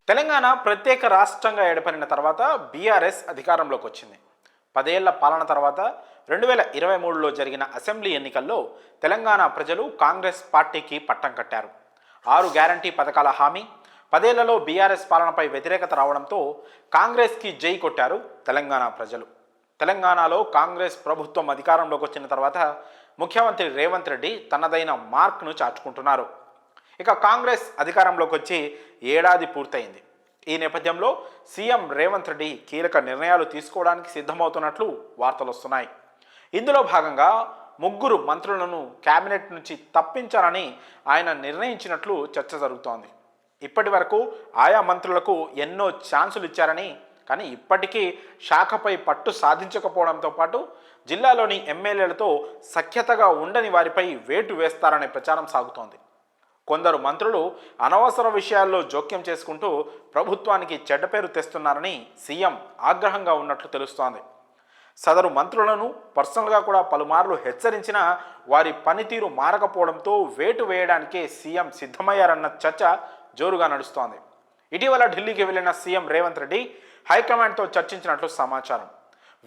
తెలంగాణ ప్రత్యేక రాష్ట్రంగా ఏర్పడిన తర్వాత బీఆర్ఎస్ అధికారంలోకి వచ్చింది. 10 ఏళ్ల పాలన తర్వాత 2023లో జరిగిన అసెంబ్లీ ఎన్నికల్లో తెలంగాణ ప్రజలు కాంగ్రెస్ పార్టీకి పట్టం కట్టారు. 6 గ్యారంటీ పథకాల హామీ, 10 ఏళ్లలో బీఆర్ఎస్ పాలనపై వ్యతిరేకత రావడంతో కాంగ్రెస్కి జై కొట్టారు తెలంగాణ ప్రజలు. తెలంగాణలో కాంగ్రెస్ ప్రభుత్వం అధికారంలోకి వచ్చిన తర్వాత ముఖ్యమంత్రి రేవంత్ రెడ్డి తనదైన మార్క్ను చాటుకుంటున్నారు. ఇక కాంగ్రెస్ అధికారంలోకి వచ్చి ఏడాది పూర్తయింది. ఈ నేపథ్యంలో సీఎం రేవంత్ రెడ్డి కీలక నిర్ణయాలు తీసుకోవడానికి సిద్ధమవుతున్నట్లు వార్తలు వస్తున్నాయి. ఇందులో భాగంగా 3 మంత్రులను కేబినెట్ నుంచి తప్పించాలని ఆయన నిర్ణయించినట్లు చర్చ జరుగుతోంది. ఇప్పటి వరకు ఆయా మంత్రులకు ఎన్నో ఛాన్సులు ఇచ్చారని, కానీ ఇప్పటికీ శాఖపై పట్టు సాధించకపోవడంతో పాటు జిల్లాలోని ఎమ్మెల్యేలతో సఖ్యతగా ఉండని వారిపై వేటు వేస్తారనే ప్రచారం సాగుతోంది. కొందరు మంత్రులు అనవసర విషయాల్లో జోక్యం చేసుకుంటూ ప్రభుత్వానికి చెడ్డ పేరు తెస్తున్నారని సీఎం ఆగ్రహంగా ఉన్నట్లు తెలుస్తోంది. సదరు మంత్రులను పర్సనల్గా కూడా పలుమార్లు హెచ్చరించినా వారి పనితీరు మారకపోవడంతో వేటు వేయడానికే సీఎం సిద్ధమయ్యారన్న చర్చ జోరుగా నడుస్తోంది. ఇటీవల ఢిల్లీకి వెళ్లిన సీఎం రేవంత్ రెడ్డి హైకమాండ్తో చర్చించినట్లు సమాచారం.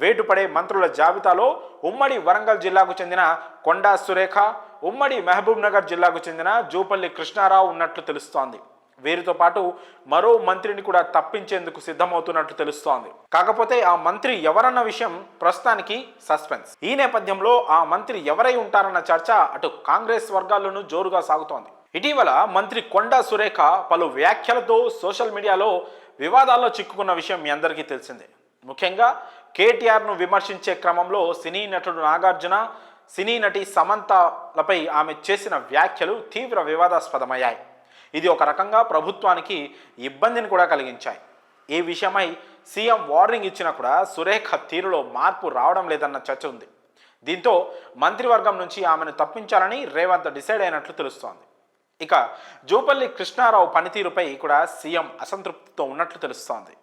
వేటుపడే మంత్రుల జాబితాలో ఉమ్మడి వరంగల్ జిల్లాకు చెందిన కొండా సురేఖ, ఉమ్మడి మహబూబ్ నగర్ జిల్లాకు చెందిన జూపల్లి కృష్ణారావు ఉన్నట్లు తెలుస్తోంది. వీరితో పాటు మరో మంత్రిని కూడా తప్పించేందుకు సిద్ధమవుతున్నట్లు తెలుస్తోంది. కాకపోతే ఆ మంత్రి ఎవరన్న విషయం ప్రస్తుతానికి సస్పెన్స్. ఈ నేపథ్యంలో ఆ మంత్రి ఎవరై ఉంటారన్న చర్చ అటు కాంగ్రెస్ వర్గాల్లోనూ జోరుగా సాగుతోంది. ఇటీవల మంత్రి కొండా సురేఖ పలు వ్యాఖ్యలతో సోషల్ మీడియాలో వివాదాల్లో చిక్కుకున్న విషయం మీ అందరికీ తెలిసిందే. ముఖ్యంగా కేటీఆర్ను విమర్శించే క్రమంలో సినీ నటుడు నాగార్జున, సినీ నటి సమంతలపై ఆమె చేసిన వ్యాఖ్యలు తీవ్ర వివాదాస్పదమయ్యాయి. ఇది ఒక రకంగా ప్రభుత్వానికి ఇబ్బందిని కూడా కలిగించాయి. ఈ విషయమై సీఎం వార్నింగ్ ఇచ్చినా కూడా సురేఖ తీరులో మార్పు రావడం లేదన్న చర్చ ఉంది. దీంతో మంత్రివర్గం నుంచి ఆమెను తప్పించాలని రేవంత్ డిసైడ్ అయినట్లు తెలుస్తోంది. ఇక జూపల్లి కృష్ణారావు పనితీరుపై కూడా సీఎం అసంతృప్తితో ఉన్నట్లు తెలుస్తోంది.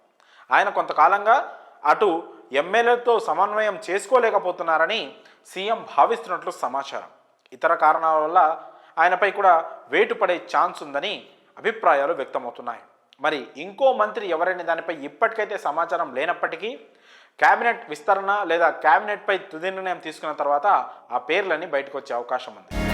ఆయన కొంతకాలంగా అటు ఎమ్మెల్యేలతో సమన్వయం చేసుకోలేకపోతున్నారని సీఎం భావిస్తున్నట్లు సమాచారం. ఇతర కారణాల వల్ల ఆయనపై కూడా వేటు పడే ఛాన్స్ ఉందని అభిప్రాయాలు వ్యక్తమవుతున్నాయి. మరి ఇంకో మంత్రి ఎవరైనా దానిపై ఇప్పటికైతే సమాచారం లేనప్పటికీ కేబినెట్ విస్తరణ లేదా కేబినెట్పై తుది నిర్ణయం తీసుకున్న తర్వాత ఆ పేర్లన్నీ బయటకు వచ్చే అవకాశం ఉంది.